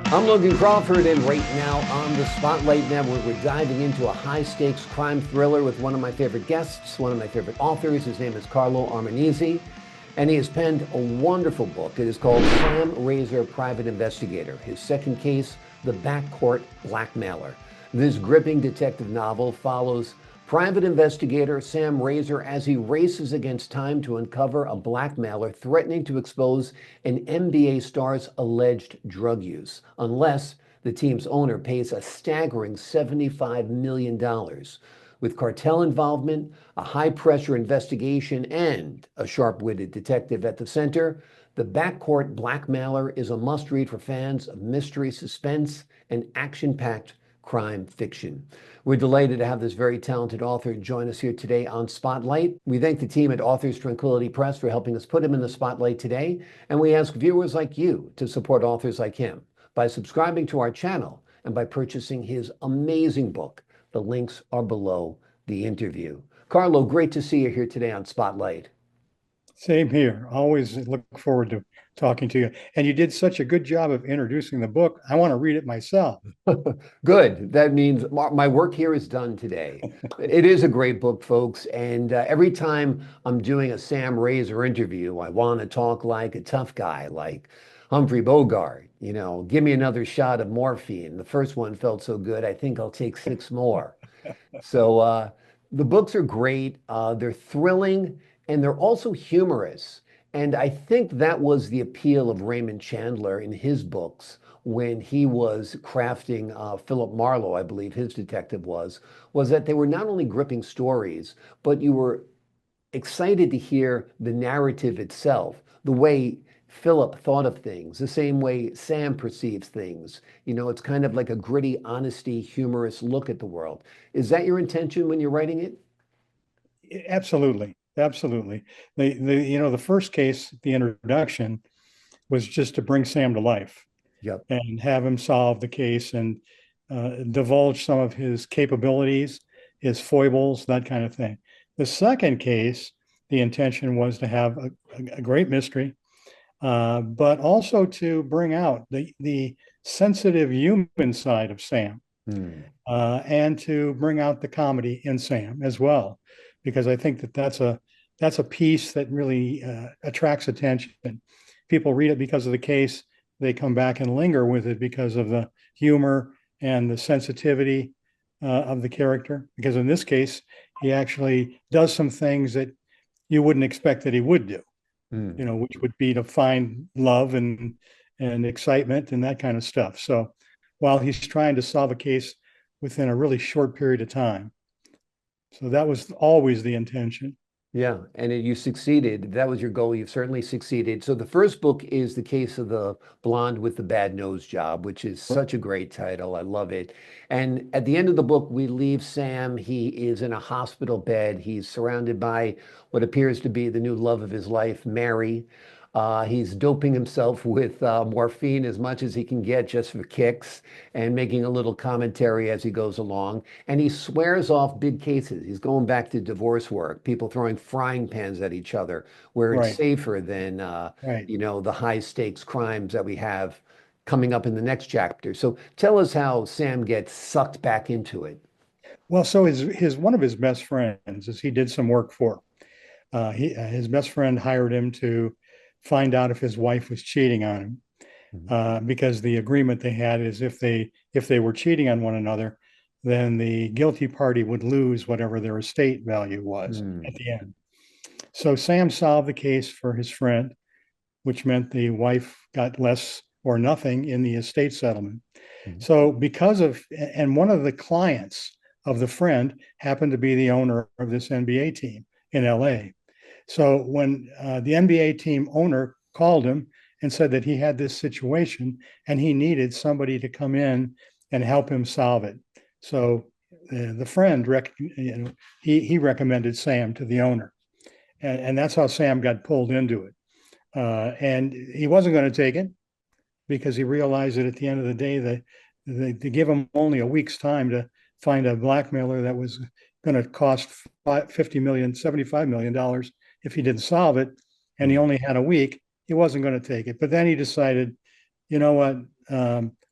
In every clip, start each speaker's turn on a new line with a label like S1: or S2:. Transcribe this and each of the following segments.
S1: I'm Logan Crawford, and right now on the Spotlight Network, we're diving into a high-stakes crime thriller with one of my favorite guests, one of my favorite authors. His name is Carlo Armenise, and he has penned a wonderful book. It is called Sam Razor, Private Investigator. His second case, The Backcourt Blackmailer. This gripping detective novel follows private investigator Sam Razor as he races against time to uncover a blackmailer threatening to expose an NBA star's alleged drug use, unless the team's owner pays a staggering $75 million. With cartel involvement, a high-pressure investigation, and a sharp-witted detective at the center, The Backcourt Blackmailer is a must-read for fans of mystery, suspense, and action-packed crime fiction. We're delighted to have this very talented author join us here today on Spotlight. We thank the team at Authors Tranquility Press for helping us put him in the spotlight today, and we ask viewers like you to support authors like him by subscribing to our channel and by purchasing his amazing book. The links are below the interview. Carlo, great to see you here today on Spotlight.
S2: Same here. Always look forward to talking to you. And you did such a good job of introducing the book. I want to read it myself.
S1: Good. That means my work here is done today. It is a great book, folks. And every time I'm doing a Sam Razor interview, I want to talk like a tough guy, like Humphrey Bogart. You know, give me another shot of morphine. The first one felt so good, I think I'll take 6 more. So the books are great. They're thrilling and they're also humorous. And I think that was the appeal of Raymond Chandler in his books when he was crafting Philip Marlowe, I believe his detective was that they were not only gripping stories, but you were excited to hear the narrative itself, the way Philip thought of things, the same way Sam perceives things. You know, it's kind of like a gritty, honesty, humorous look at the world. Is that your intention when you're writing it?
S2: Absolutely. Absolutely. The first case, the introduction, was just to bring Sam to life
S1: Yep.
S2: and have him solve the case and divulge some of his capabilities, his foibles, that kind of thing. The second case, the intention was to have a great mystery, but also to bring out the sensitive human side of Sam,
S1: Hmm.
S2: and to bring out the comedy in Sam as well, because I think that's a piece that really attracts attention. People read it because of the case. They come back and linger with it because of the humor and the sensitivity of the character. Because in this case, he actually does some things that you wouldn't expect that he would do,
S1: Hmm.
S2: which would be to find love and excitement and that kind of stuff. So while he's trying to solve a case within a really short period of time. So that was always the intention.
S1: Yeah, and you succeeded. That was your goal. You've certainly succeeded. So the first book is The Case of the Blonde with the Bad Nose Job, which is such a great title. I love it. And at the end of the book, we leave Sam. He is in a hospital bed. He's surrounded by what appears to be the new love of his life, Mary. He's doping himself with morphine as much as he can get just for kicks and making a little commentary as he goes along. And he swears off big cases. He's going back to divorce work, people throwing frying pans at each other, where it's
S2: Right,
S1: safer than,
S2: right.
S1: the high stakes crimes that we have coming up in the next chapter. So tell us how Sam gets sucked back into it.
S2: Well, so his one of his best friends, as he did some work for, his best friend hired him to find out if his wife was cheating on him,
S1: Mhm.
S2: because the agreement they had is if they were cheating on one another, then the guilty party would lose whatever their estate value was at
S1: Hmm.
S2: the end. So Sam solved the case for his friend, which meant the wife got less or nothing in the estate settlement.
S1: Mhm.
S2: So and one of the clients of the friend happened to be the owner of this NBA team in LA. So when the NBA team owner called him and said that he had this situation and he needed somebody to come in and help him solve it. So the friend, he recommended Sam to the owner. And that's how Sam got pulled into it. And he wasn't going to take it because he realized that at the end of the day, they give him only a week's time to find a blackmailer that was going to cost $50 million, $75 million if he didn't solve it. And he
S1: Hmm.
S2: only had a week. He wasn't going to take it. But then he decided, you know what?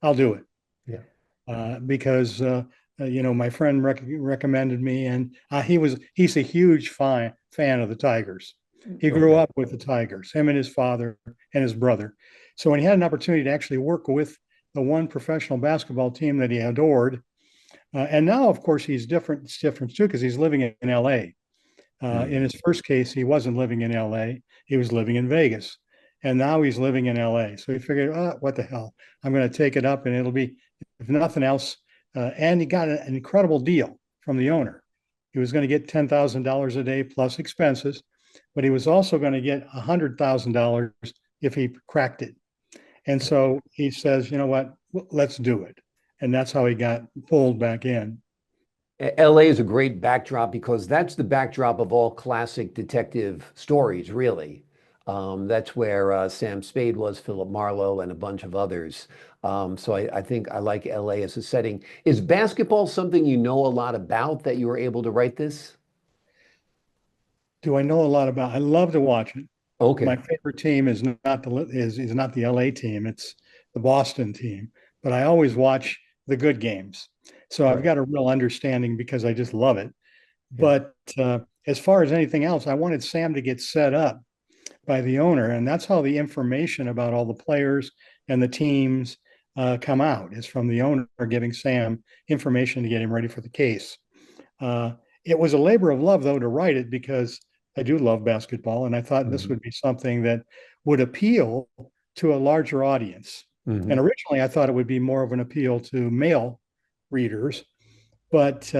S2: I'll do it
S1: Yeah.
S2: because my friend recommended me, and he's a huge fan of the Tigers. He grew
S1: Okay.
S2: up with the Tigers, him and his father and his brother. So when he had an opportunity to actually work with the one professional basketball team that he adored, and now of course he's different. It's different too because he's living in L.A. In
S1: Mm.
S2: his first case, he wasn't living in L.A. He was living in Vegas, and now he's living in L.A. So he figured, what the hell? I'm going to take it up, and it'll be, if nothing else. And he got an incredible deal from the owner. He was going to get $10,000 a day plus expenses, but he was also going to get $100,000 if he cracked it. And so he says, you know what? Let's do it. And that's how he got pulled back in.
S1: LA is a great backdrop because that's the backdrop of all classic detective stories, really. That's where Sam Spade was, Philip Marlowe, and a bunch of others. So I think I like LA as a setting. Is basketball something you know a lot about that you were able to write this?
S2: Do I know a lot about? I love to watch it. My
S1: Okay.
S2: favorite team is not the LA team. It's the Boston team. But I always watch the good games, so I've
S1: Right.
S2: got a real understanding because I just love it.
S1: Yeah.
S2: But as far as anything else, I wanted Sam to get set up by the owner, and that's how the information about all the players and the teams come out. Is from the owner giving Sam information to get him ready for the case. Uh, it was a labor of love, though, to write it because I do love basketball, and I thought this
S1: Hmm.
S2: would be something that would appeal to a larger audience. And
S1: Hmm.
S2: originally, I thought it would be more of an appeal to male readers, but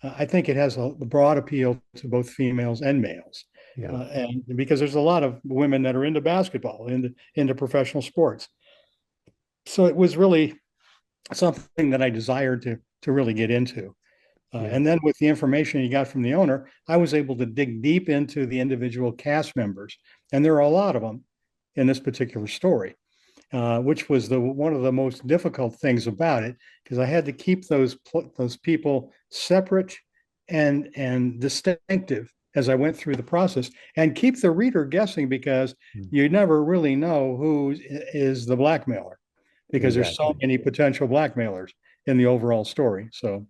S2: I think it has a broad appeal to both females and males.
S1: Yeah.
S2: And because there's a lot of women that are into basketball, into professional sports. So it was really something that I desired to really get into.
S1: Yeah.
S2: And then with the information you got from the owner, I was able to dig deep into the individual cast members, and there are a lot of them in this particular story, which was the one of the most difficult things about it because I had to keep those people separate and distinctive as I went through the process, and keep the reader guessing because
S1: Mm.
S2: you never really know who is the blackmailer because there's so
S1: Exactly.
S2: many potential blackmailers in the overall story. So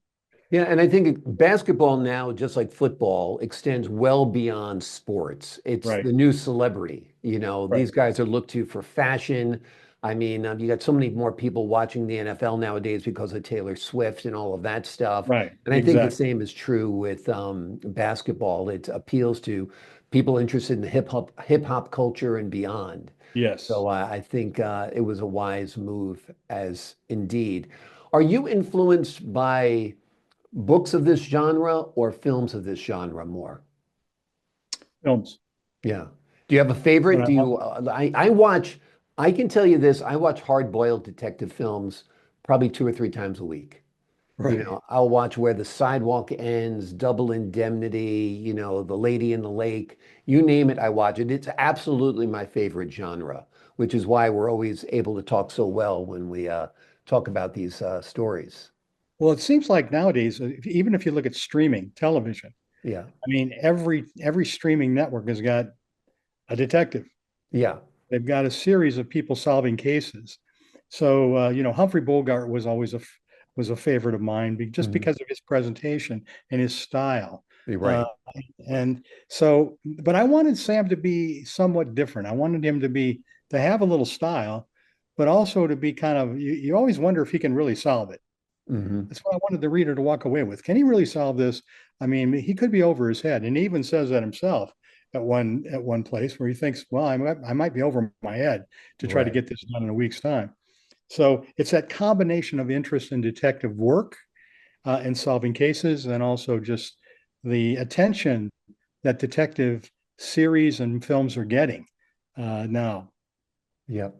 S1: Yeah, and I think basketball now, just like football, extends well beyond sports. It's
S2: right,
S1: the new celebrity. You know,
S2: right,
S1: these guys are looked to for fashion. I mean, you got so many more people watching the NFL nowadays because of Taylor Swift and all of that stuff.
S2: right,
S1: And I think the
S2: exactly.
S1: same is true with basketball. It appeals to people interested in the hip hop culture and beyond.
S2: Yes.
S1: So I think it was a wise move, as indeed. Are you influenced by books of this genre or films of this genre more?
S2: Films.
S1: Yeah. Do you have a favorite?
S2: But
S1: Do you, I can tell you this, I watch hard-boiled detective films probably 2 or 3 times a week. You
S2: right.
S1: know, I'll watch Where the Sidewalk Ends, Double Indemnity, The Lady in the Lake. You name it, I watch it. It's absolutely my favorite genre, which is why we're always able to talk so well when we talk about these stories.
S2: Well, it seems like nowadays, even if you look at streaming television,
S1: Yeah.
S2: I mean, every streaming network has got a detective.
S1: Yeah.
S2: They've got a series of people solving cases. So, Humphrey Bogart was a favorite of mine just
S1: Mhm.
S2: because of his presentation and his style.
S1: You're
S2: Uh,
S1: right.
S2: and so, but I wanted Sam to be somewhat different. I wanted him to have a little style, but also to be kind of, you always wonder if he can really solve it.
S1: Hmm.
S2: That's what I wanted the reader to walk away with. Can he really solve this? I mean, he could be over his head, and he even says that himself at one place where he thinks, "Well, I might be over my head to try to
S1: Right.
S2: get this done in a week's time." So it's that combination of interest in detective work and solving cases, and also just the attention that detective series and films are getting now.
S1: Yep.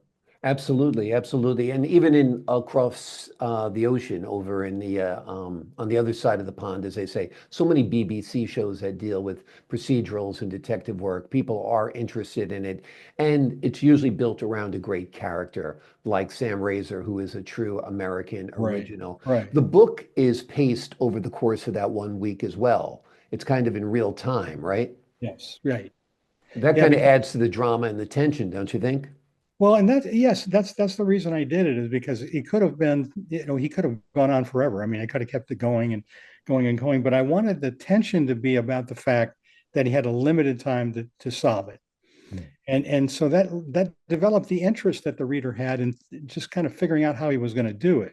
S1: Absolutely, absolutely. And even in across the ocean over in the on the other side of the pond, as they say, so many BBC shows that deal with procedurals and detective work. People are interested in it, and it's usually built around a great character like Sam Razor, who is a true American
S2: Right,
S1: original.
S2: right.
S1: The book is paced over the course of that one week as well. It's kind of in real time, right?
S2: Yes, right.
S1: That
S2: Yeah,
S1: kind of
S2: because
S1: adds to the drama and the tension, don't you think?
S2: Well, and yes, that's the reason I did it, is because he could have been, he could have gone on forever. I mean, I could have kept it going and going and going, but I wanted the tension to be about the fact that he had a limited time to solve it.
S1: Mm.
S2: And so that developed the interest that the reader had in just kind of figuring out how he was going to do it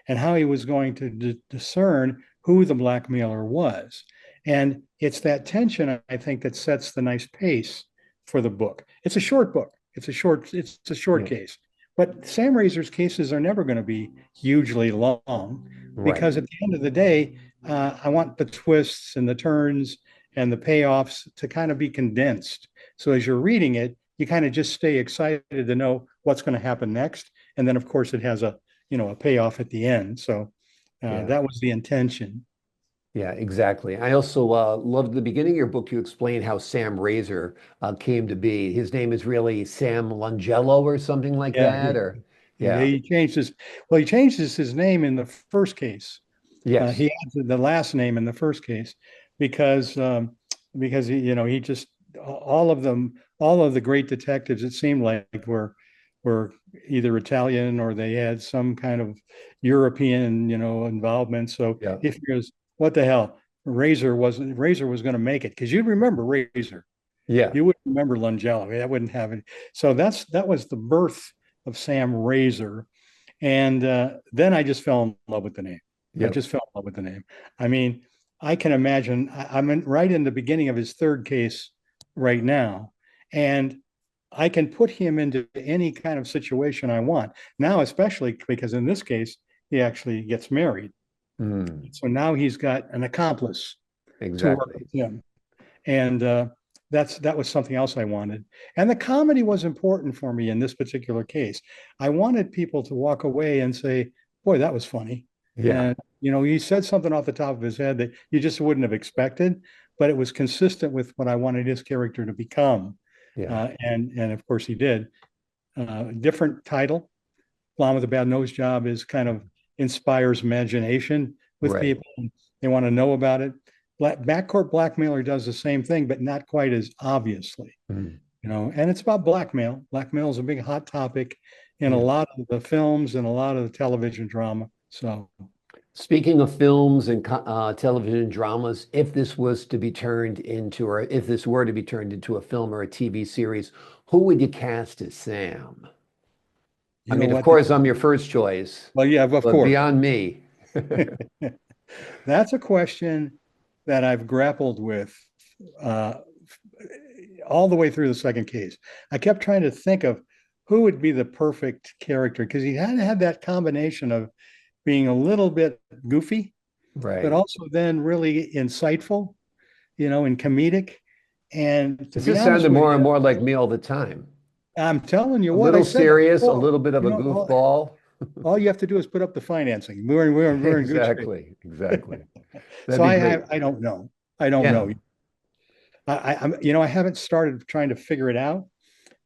S2: and how he was going to discern who the blackmailer was. And it's that tension, I think, that sets the nice pace for the book. It's a short book. It's a short
S1: Yeah.
S2: case. But Sam Razor's cases are never going to be hugely long
S1: Right.
S2: because at the end of the day, I want the twists and the turns and the payoffs to kind of be condensed. So as you're reading it, you kind of just stay excited to know what's going to happen next. And then, of course, it has a payoff at the end. So
S1: Yeah.
S2: that was the intention.
S1: Yeah, exactly. I also loved the beginning of your book. You explained how Sam Razor came to be. His name is really Sam Langello or something like
S2: Yeah,
S1: that, or
S2: yeah,
S1: yeah,
S2: he changed his name in the first case. He
S1: yes,
S2: had the last name in the first case because he just all of the great detectives, it seemed like, were either Italian or they had some kind of European involvement. So
S1: yeah,
S2: if figures, what the hell, Razor was going to make it, because you'd remember Razor,
S1: yeah,
S2: you wouldn't remember Langello. That wouldn't have it. So that was the birth of Sam Razor. And then I just fell in love with the name. I
S1: yep.
S2: just fell in love with the name. I mean, I can imagine, I'm right in the beginning of his third case right now, and I can put him into any kind of situation I want. Now, especially because in this case, he actually gets married.
S1: Mm,
S2: So now he's got an accomplice to work
S1: exactly.
S2: with him. And that was something else I wanted. And the comedy was important for me in this particular case. I wanted people to walk away and say, "Boy, that was funny."
S1: Yeah,
S2: And he said something off the top of his head that you just wouldn't have expected, but it was consistent with what I wanted his character to become.
S1: yeah,
S2: And of course he did. Different title. Blonde with a Bad Nose Job is kind of inspires imagination with
S1: right.
S2: people. They want to know about it. Backcourt Blackmailer does the same thing, but not quite as obviously.
S1: Mm,
S2: And it's about blackmail. Blackmail is a big hot topic in a
S1: yeah.
S2: lot of the films and a lot of the television drama. So,
S1: Speaking of films and television dramas, if this was to be turned into, or if this were to be turned into a film or a TV series, who would you cast as Sam? I
S2: you know
S1: mean, of
S2: what?
S1: course, I'm your first choice,
S2: Well, yeah, of
S1: but
S2: course.
S1: beyond me.
S2: That's a question that I've grappled with uh, all the way through the second case. I kept trying to think of who would be the perfect character, because he had that combination of being a little bit goofy, but
S1: Right.
S2: also then really insightful, and comedic. And to
S1: This
S2: be
S1: just
S2: honest
S1: sounded
S2: with
S1: more and
S2: you,
S1: more like me all the time.
S2: I'm telling you
S1: A
S2: what I
S1: little
S2: said that
S1: serious, a
S2: before.
S1: little bit of a goofball.
S2: All you have to do is put up the financing. We're in good shape.
S1: Exactly. Exactly. That'd
S2: So
S1: be great.
S2: I don't know. I don't
S1: Yeah.
S2: know. I haven't started trying to figure it out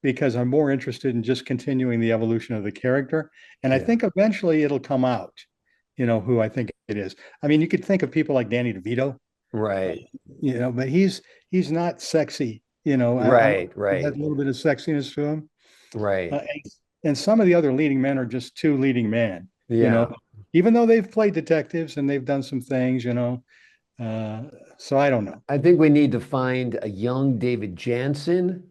S2: because I'm more interested in just continuing the evolution of the character. And I
S1: Yeah.
S2: think eventually it'll come out, who I think it is. I mean, you could think of people like Danny DeVito, uh,
S1: Right.
S2: but he's not sexy.
S1: Right.
S2: He has
S1: Right.
S2: a little bit of sexiness to him.
S1: Right.
S2: And some of the other leading men are just too leading man, you know,
S1: Yeah.
S2: even though they've played detectives and they've done some things. Uh, so I don't know.
S1: I think we need to find a young David Jansen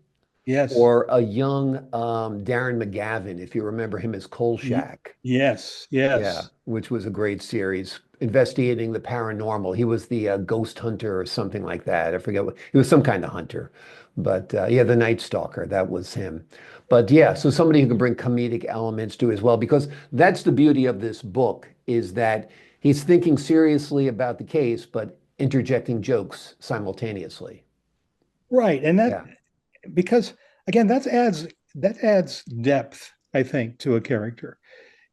S2: Yes.
S1: or a young Darren McGavin, if you remember him as Kolchak.
S2: Yes.
S1: Yeah,
S2: Yes.
S1: which was a great series investigating the paranormal. He was the ghost hunter or something like that. I forget what he was, some kind of hunter. But yeah, the Night Stalker, that was him. But yeah, so somebody who can bring comedic elements to it as well, because that's the beauty of this book is that he's thinking seriously about the case, but interjecting jokes simultaneously.
S2: Right. And that,
S1: Yeah,
S2: because again, that adds depth, I think, to a character,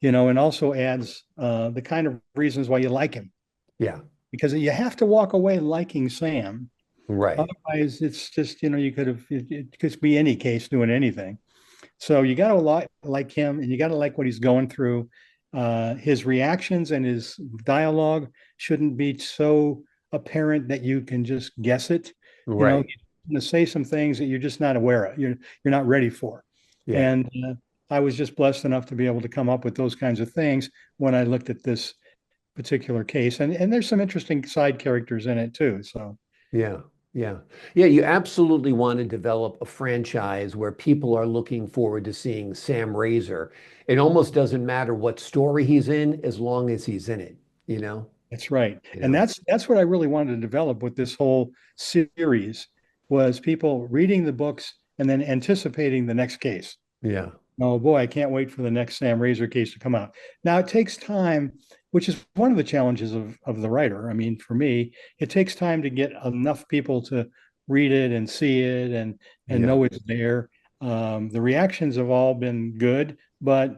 S2: and also adds the kind of reasons why you like him,
S1: yeah,
S2: because you have to walk away liking Sam.
S1: right,
S2: Otherwise, it's just, you could have, it could be any case doing anything. So you got to like him, and you got to like what he's going through. His reactions and his dialogue shouldn't be so apparent that you can just guess it.
S1: right.
S2: He's going to say some things that you're just not aware of. You're not ready for.
S1: Yeah.
S2: And I was just blessed enough to be able to come up with those kinds of things when I looked at this particular case. And there's some interesting side characters in it too. So
S1: Yeah, yeah. Yeah, you absolutely want to develop a franchise where people are looking forward to seeing Sam Razor. It almost doesn't matter what story he's in as long as he's in it, you know?
S2: that's right.
S1: You
S2: And
S1: know?
S2: that's what I really wanted to develop with this whole series was people reading the books and then anticipating the next case.
S1: Yeah.
S2: Oh boy, I can't wait for the next Sam Razor case to come out. Now it takes time, which is one of the challenges of the writer. I mean, for me, it takes time to get enough people to read it and see it and
S1: Yeah.
S2: know it's there. The reactions have all been good, but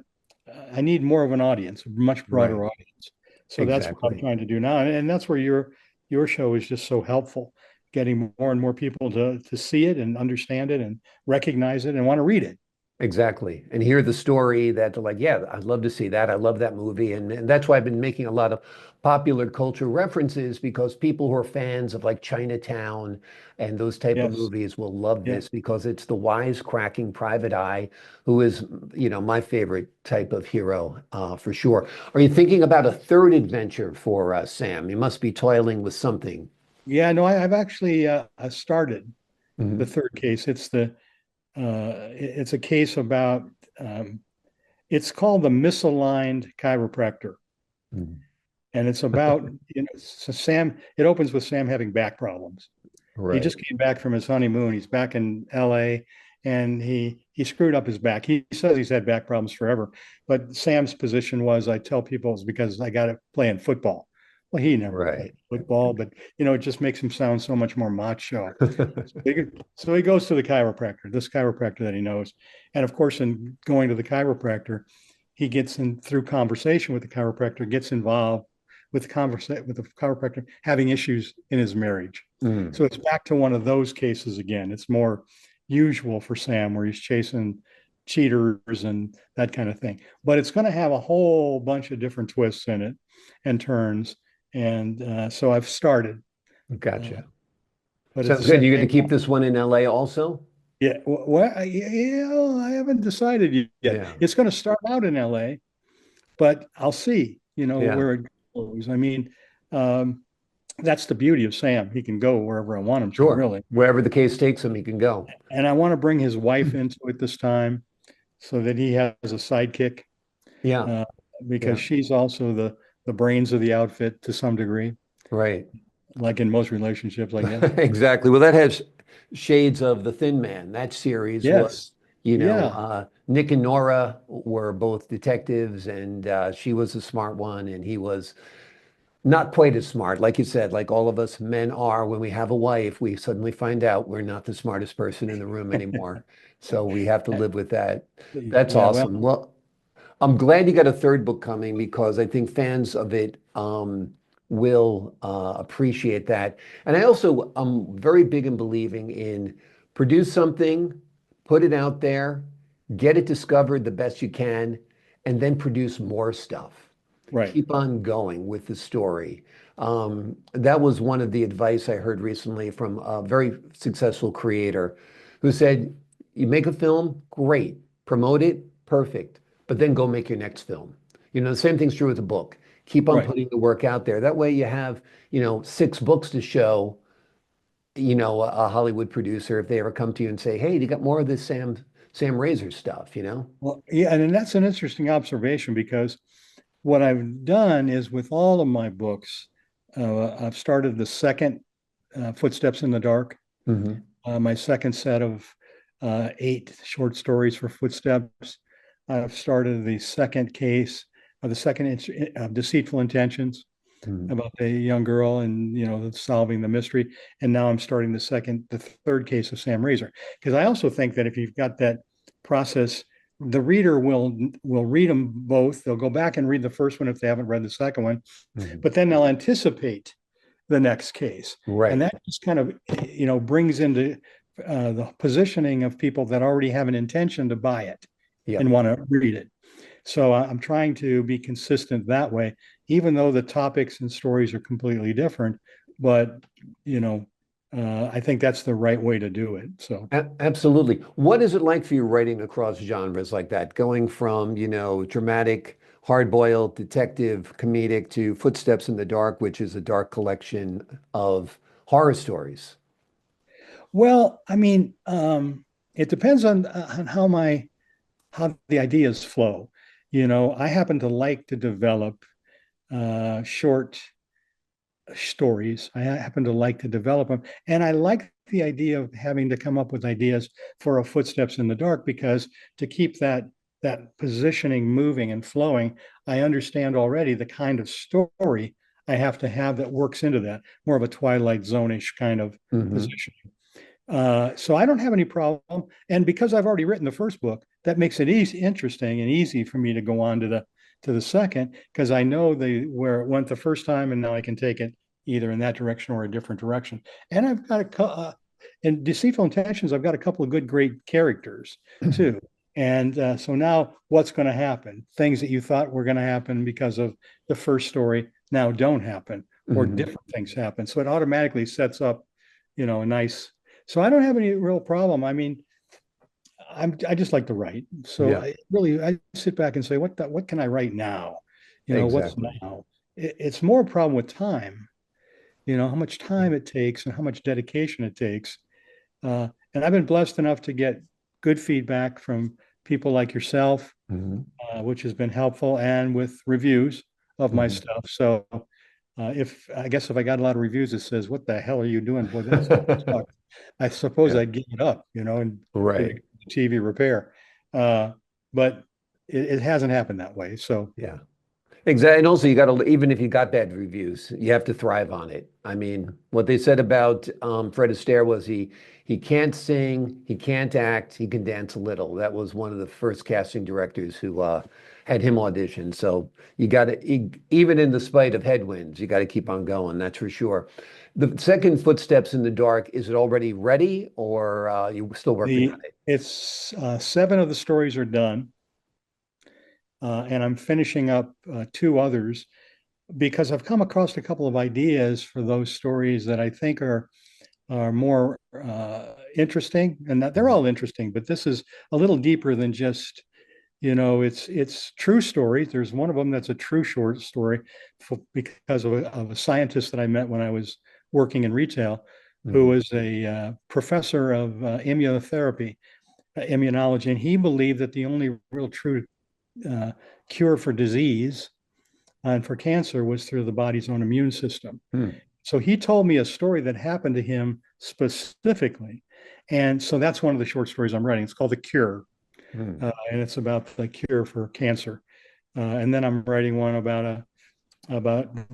S2: I need more of an audience, a much broader
S1: Right.
S2: audience. So that's what I'm
S1: Exactly.
S2: trying to do now, and that's where your show is just so helpful, getting more and more people to see it and understand it and recognize it and want to read it.
S1: Exactly. And hear the story that they're like, yeah, I'd love to see that. I love that movie. And that's why I've been making a lot of popular culture references because people who are fans of like Chinatown and those type of
S2: Yes.
S1: movies will love
S2: Yeah.
S1: this because it's the wisecracking private eye who is, my favorite type of hero, for sure. Are you thinking about a third adventure for Sam? You must be toiling with something.
S2: Yeah, no, I've actually started the
S1: Mhm.
S2: third case. It's a case about it's called the misaligned chiropractor,
S1: Mhm.
S2: and it's about so Sam. It opens with Sam having back problems. He
S1: Right.
S2: just came back from his honeymoon. He's back in L.A. and he screwed up his back. He says he's had back problems forever, but Sam's position was, I tell people, it's because I got to play in football. Well, he never played
S1: Right.
S2: football, but it just makes him sound so much more macho. So he goes to the chiropractor, this chiropractor that he knows. And of course, in going to the chiropractor, he gets in through conversation with the chiropractor, gets involved with the chiropractor having issues in his marriage.
S1: Mm.
S2: So it's back to one of those cases again. It's more usual for Sam where he's chasing cheaters and that kind of thing. But it's going to have a whole bunch of different twists in it and turns. And so I've started. Uh,
S1: Gotcha.
S2: but it's
S1: Sounds
S2: the
S1: good.
S2: same
S1: You're going
S2: thing.
S1: to keep this one in LA also?
S2: Yeah, well, I haven't decided yet.
S1: Yeah.
S2: It's going to start out in LA, but I'll see,
S1: Yeah.
S2: where it goes. I mean, um, that's the beauty of Sam. He can go wherever I want him to,
S1: Sure.
S2: really.
S1: Wherever the case takes him, he can go.
S2: And I want to bring his wife into it this time so that he has a sidekick,
S1: Yeah.
S2: uh, because
S1: Yeah.
S2: she's also the brains of the outfit to some degree,
S1: Right.
S2: like in most relationships, I guess.
S1: Exactly. Well, that has shades of The Thin Man. That series
S2: Yes.
S1: was,
S2: Yeah.
S1: Nick and Nora were both detectives, and she was a smart one, and he was not quite as smart. Like you said, like all of us men are, when we have a wife, we suddenly find out we're not the smartest person in the room anymore. So we have to live with that. That's
S2: Yeah. Well,
S1: awesome. Well, I'm glad you got a third book coming because I think fans of it will appreciate that. And I also I'm very big in believing in produce something, put it out there, get it discovered the best you can, and then produce more stuff.
S2: right.
S1: Keep on going with the story. That was one of the advice I heard recently from a very successful creator who said, you make a film, great. Promote it, perfect. But then go make your next film. The same thing's true with a book. Keep on
S2: Right.
S1: putting the work out there. That way you have, 6 books to show, a Hollywood producer if they ever come to you and say, hey, you got more of this Sam Razor stuff?
S2: Well, yeah, and that's an interesting observation because what I've done is with all of my books, I've started the second Footsteps in the Dark,
S1: Hmm.
S2: my second set of 8 short stories for Footsteps. I've started the second case of the second of Deceitful Intentions
S1: Hmm.
S2: about the young girl and solving the mystery. And now I'm starting the third case of Sam Razor because I also think that if you've got that process, the reader will read them both. They'll go back and read the first one if they haven't read the second one,
S1: Hmm.
S2: but then they'll anticipate the next case, and
S1: Right.
S2: that just kind of brings into the positioning of people that already have an intention to buy it and
S1: Yep.
S2: want to read it. So I'm trying to be consistent that way, even though the topics and stories are completely different. But you know, I think that's the right way to do it. So,
S1: Absolutely. What is it like for you writing across genres like that, going from, dramatic, hard-boiled, detective, comedic to Footsteps in the Dark, which is a dark collection of horror stories?
S2: well, I mean, it depends on how the ideas flow. I happen to like to develop short stories. I happen to like to develop them. And I like the idea of having to come up with ideas for a Footsteps in the Dark, because to keep that positioning moving and flowing, I understand already the kind of story I have to have that works into that, more of a Twilight Zone-ish kind of
S1: Hmm.
S2: position. So I don't have any problem. And because I've already written the first book, that makes it easy, interesting and easy for me to go on to the second, because I know where it went the first time, and now I can take it either in that direction or a different direction. And I've got in Deceitful Intentions, I've got a couple of great characters too. And so now what's going to happen? Things that you thought were going to happen because of the first story now don't happen, or
S1: Hmm.
S2: different things happen. So it automatically sets up, a nice. So I don't have any real problem. I mean, I just like to write. So
S1: Yeah,
S2: I sit back and say, what can I write now? What's
S1: exactly.
S2: now? It's more a problem with time. How much time it takes and how much dedication it takes. And I've been blessed enough to get good feedback from people like yourself,
S1: Hmm.
S2: which has been helpful, and with reviews of my
S1: Hmm.
S2: stuff. So if I guess if I got a lot of reviews that says, "What the hell are you doing? Boy, that sucks," I suppose
S1: Yeah,
S2: I'd give it up, and give
S1: right.
S2: it a TV repair. But it hasn't happened that way. So
S1: Yeah. Exactly. And also, you got to, even if you got bad reviews, you have to thrive on it. I mean, what they said about Fred Astaire was he can't sing, he can't act, he can dance a little. That was one of the first casting directors who had him audition. So you got to, even in the spite of headwinds, you got to keep on going. That's for sure. The second Footsteps in the Dark, is it already ready, or you still working on
S2: the
S1: it?
S2: it's seven of the stories are done, and I'm finishing up two others, because I've come across a couple of ideas for those stories that I think are more interesting, and that they're
S1: Mhm.
S2: all interesting, but this is a little deeper than just, it's true stories. There's one of them that's a true short story because of a scientist that I met when I was working in retail, who
S1: Mhm.
S2: was a professor of immunotherapy, immunology, and he believed that the only real true uh, cure for disease and for cancer was through the body's own immune system.
S1: Hmm.
S2: So he told me a story that happened to him specifically. And so that's one of the short stories I'm writing. It's called The Cure,
S1: Hmm.
S2: and it's about the cure for cancer. And then I'm writing one about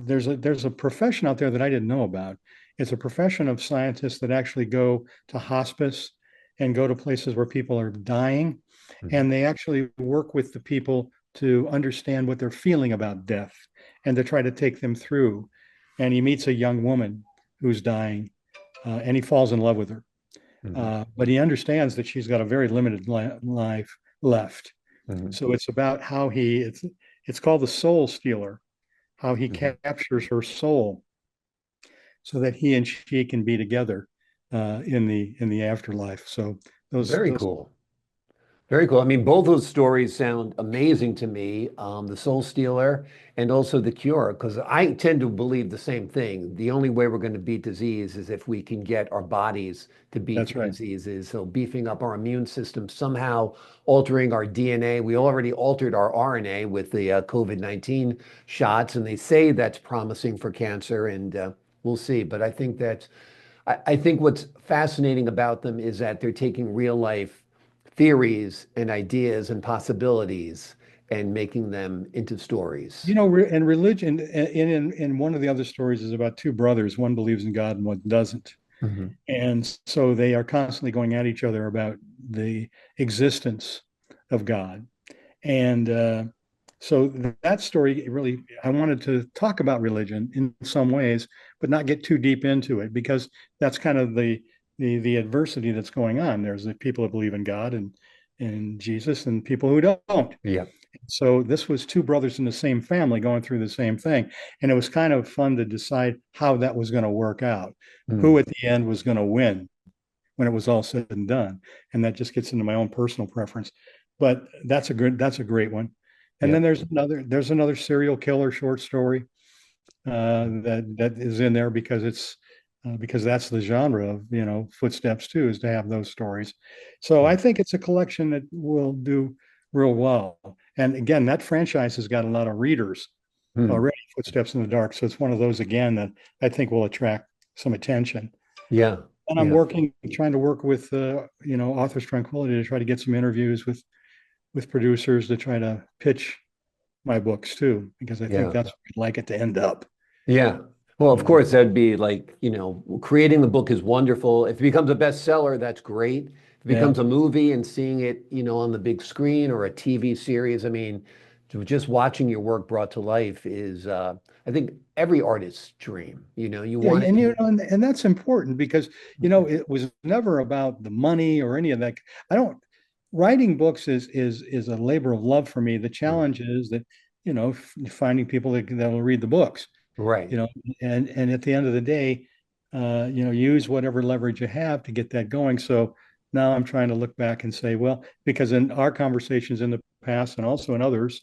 S2: there's a profession out there that I didn't know about. It's a profession of scientists that actually go to hospice and go to places where people are dying,
S1: Mhm.
S2: and they actually work with the people to understand what they're feeling about death and to try to take them through. And he meets a young woman who's dying, and he falls in love with her.
S1: Mhm.
S2: But he understands that she's got a very limited life left.
S1: Mhm.
S2: So it's about how it's called the soul stealer, how he
S1: Mhm.
S2: captures her soul so that he and she can be together in the afterlife. So
S1: Very
S2: those
S1: cool. Very cool. I mean, both those stories sound amazing to me. The Soul Stealer and also The Cure, because I tend to believe the same thing. The only way we're going to beat disease is if we can get our bodies to beat
S2: that's
S1: the
S2: right.
S1: diseases. So beefing up our immune system, somehow altering our DNA. We already altered our RNA with the COVID-19 shots, and they say that's promising for cancer, and we'll see. But I think what's fascinating about them is that they're taking real life theories and ideas and possibilities and making them into stories.
S2: And religion in one of the other stories is about two brothers. One believes in God and one doesn't.
S1: Mhm.
S2: And so they are constantly going at each other about the existence of God. And so that story really, I wanted to talk about religion in some ways, but not get too deep into it, because that's kind of the adversity that's going on. There's the people that believe in God and Jesus, and people who don't.
S1: Yeah.
S2: So this was two brothers in the same family going through the same thing. And it was kind of fun to decide how that was going to work out, who
S1: Hmm.
S2: at the end was going to win when it was all said and done. And that just gets into my own personal preference. But that's a great one. And
S1: Yeah.
S2: then there's another serial killer short story that is in there because that's the genre of footsteps too, is to have those stories. So
S1: Yeah.
S2: I think it's a collection that will do real well. And again, that franchise has got a lot of readers
S1: Hmm.
S2: already. Footsteps in the Dark, so it's one of those again that I think will attract some attention.
S1: Yeah.
S2: And I'm
S1: Yeah.
S2: trying to work with Authors Tranquility to try to get some interviews with producers to try to pitch my books too, because I think
S1: Yeah.
S2: that's where I'd like it to end up.
S1: Yeah. Well, of
S2: You know,
S1: course, that'd be like, creating the book is wonderful. If it becomes a bestseller, that's great. If it
S2: yeah,
S1: becomes a movie and seeing it, on the big screen or a TV series, I mean, just watching your work brought to life is, I think, every artist's dream. You
S2: yeah,
S1: want it.
S2: and that's important because it was never about the money or any of that. I don't. Writing books is a labor of love for me. The
S1: Mm.
S2: challenge is that finding people that will read the books.
S1: Right.
S2: And at the end of the day, use whatever leverage you have to get that going. So now I'm trying to look back and say, well, because in our conversations in the past and also in others,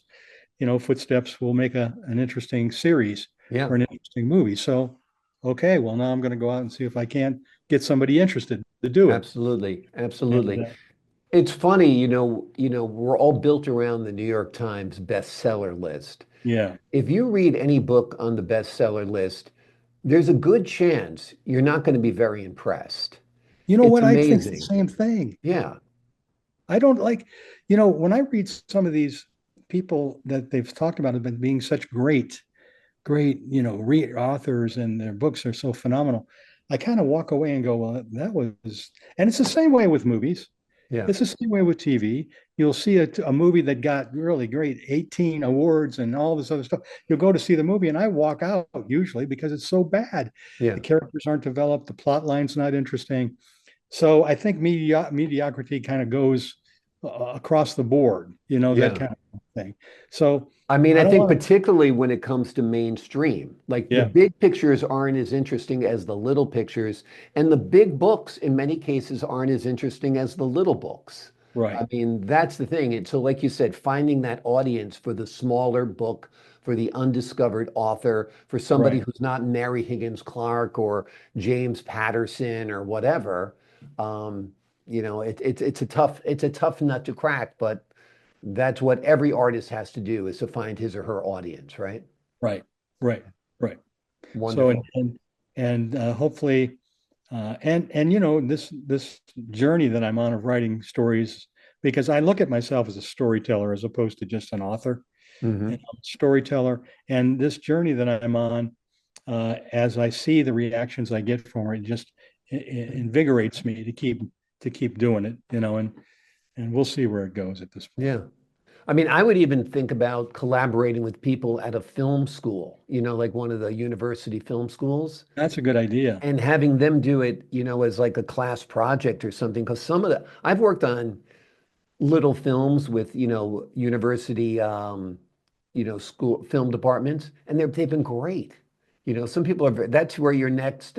S2: Footsteps will make an interesting series
S1: Yeah.
S2: or an interesting movie. So, okay, well, now I'm going to go out and see if I can get somebody interested to do it.
S1: Absolutely.
S2: And
S1: Absolutely. It's funny, we're all built around the New York Times bestseller list.
S2: yeah,
S1: If you read any book on the bestseller list, there's a good chance you're not going to be very impressed.
S2: you know
S1: It's
S2: what? I think the
S1: amazing.
S2: same thing.
S1: Yeah.
S2: I don't like, when I read some of these people that they've talked about as being such great, read authors and their books are so phenomenal. I kind of walk away and go, well, that was, and it's the same way with movies.
S1: Yeah.
S2: It's the same way with TV. You'll see a movie that got really great, 18 awards and all this other stuff. You'll go to see the movie, and I walk out usually because it's so bad.
S1: Yeah.
S2: The characters aren't developed, the plot line's not interesting. So I think mediocrity kind of goes across the board, that
S1: Yeah.
S2: kind of thing. So
S1: I mean,
S2: I
S1: I
S2: don't
S1: think
S2: want to,
S1: particularly when it comes to mainstream, like the
S2: yeah,
S1: big pictures aren't as interesting as the little pictures, and the big books in many cases aren't as interesting as the little books. I
S2: right,
S1: mean, that's the thing. So, like you said, finding that audience for the smaller book, for the undiscovered author, for somebody
S2: right,
S1: who's not Mary Higgins Clark or James Patterson or whatever, it's a tough nut to crack, but that's what every artist has to do is to find his or her audience, right?
S2: right, right, right. So
S1: Wonderful.
S2: hopefully, and this journey that I'm on of writing stories, because I look at myself as a storyteller as opposed to just an author, and
S1: Hmm.
S2: I'm a storyteller. And this journey that I'm on, as I see the reactions I get from it, just invigorates me to keep doing it, and we'll see where it goes at this point.
S1: Yeah. I mean, I would even think about collaborating with people at a film school, like one of the university film schools,
S2: That's a good idea.
S1: and having them do it, as like a class project or something. Because I've worked on little films with, university, school film departments, and they've been great. Some people that's where your next,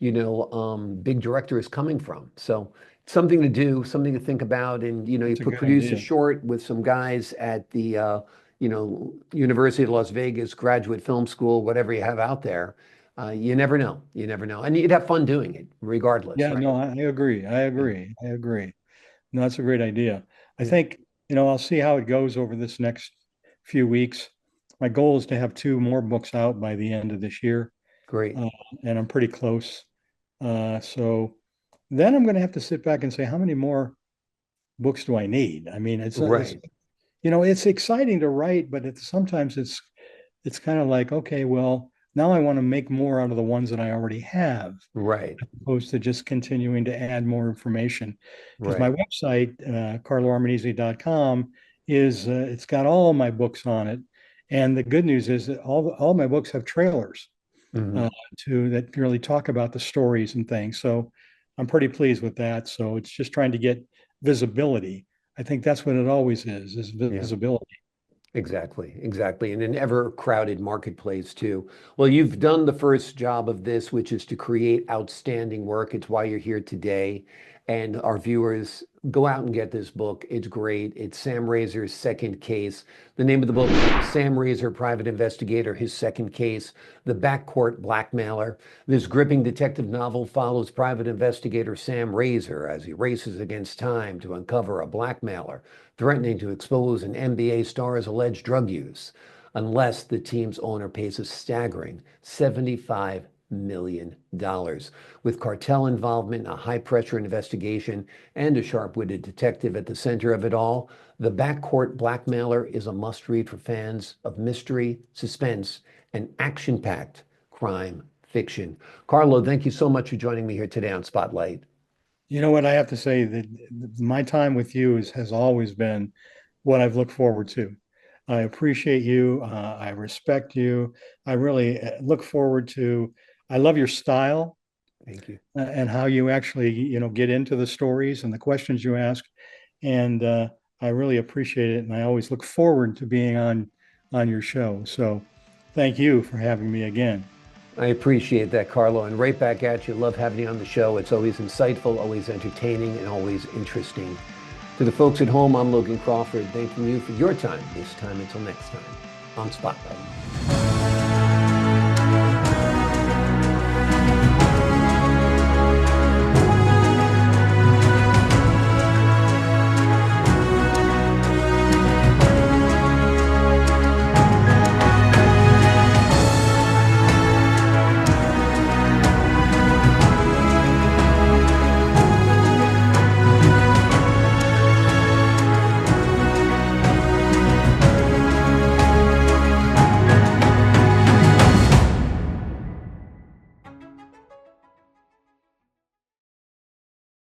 S1: big director is coming from. So something to do, something to think about. And, you
S2: That's a
S1: put
S2: good
S1: produce a
S2: idea.
S1: short with some guys at the, University of Las Vegas Graduate Film School, whatever you have out there. You never know. You never know. And you'd have fun doing it regardless,
S2: Yeah,
S1: right?
S2: no, I agree. I
S1: Yeah.
S2: agree. I agree. No, that's a great idea. I
S1: Yeah.
S2: think, I'll see how it goes over this next few weeks. My goal is to have two more books out by the end of this year,
S1: Great.
S2: uh, and I'm pretty close. So then I'm going to have to sit back and say, how many more books do I need? I mean,
S1: Right.
S2: it's exciting to write, but sometimes it's kind of like, okay, well, now I want to make more out of the ones that I already have,
S1: Right.
S2: opposed to just continuing to add more information. Because my
S1: Right.
S2: website, carloarmenise.com, it's got all my books on it. And the good news is that all my books have trailers uh,
S1: Hmm.
S2: that really talk about the stories and things. So I'm pretty pleased with that. So it's just trying to get visibility. I think that's what it always is
S1: Yeah.
S2: visibility.
S1: Exactly, exactly. In an ever crowded marketplace, too. Well, you've done the first job of this, which is to create outstanding work. It's why you're here today. And our viewers, go out and get this book. It's great. It's Sam Razor's Second Case. The name of the book, Sam Razor, Private Investigator, His Second Case, The Backcourt Blackmailer. This gripping detective novel follows private investigator Sam Razor as he races against time to uncover a blackmailer threatening to expose an NBA star's alleged drug use unless the team's owner pays a staggering $75 million. With cartel involvement, a high-pressure investigation, and a sharp-witted detective at the center of it all, The Backcourt Blackmailer is a must-read for fans of mystery, suspense, and action-packed crime fiction. Carlo, thank you so much for joining me here today on Spotlight.
S2: You know what I have to say that my time with you has always been what I've looked forward to. I appreciate you. I respect you. I really look forward to. I love your style
S1: Thank you.
S2: and how you actually, get into the stories and the questions you ask. And I really appreciate it. And I always look forward to being on your show. So, thank you for having me again.
S1: I appreciate that, Carlo, and right back at you. Love having you on the show. It's always insightful, always entertaining, and always interesting. To the folks at home, I'm Logan Crawford, thanking you for your time this time. Until next time on Spotlight.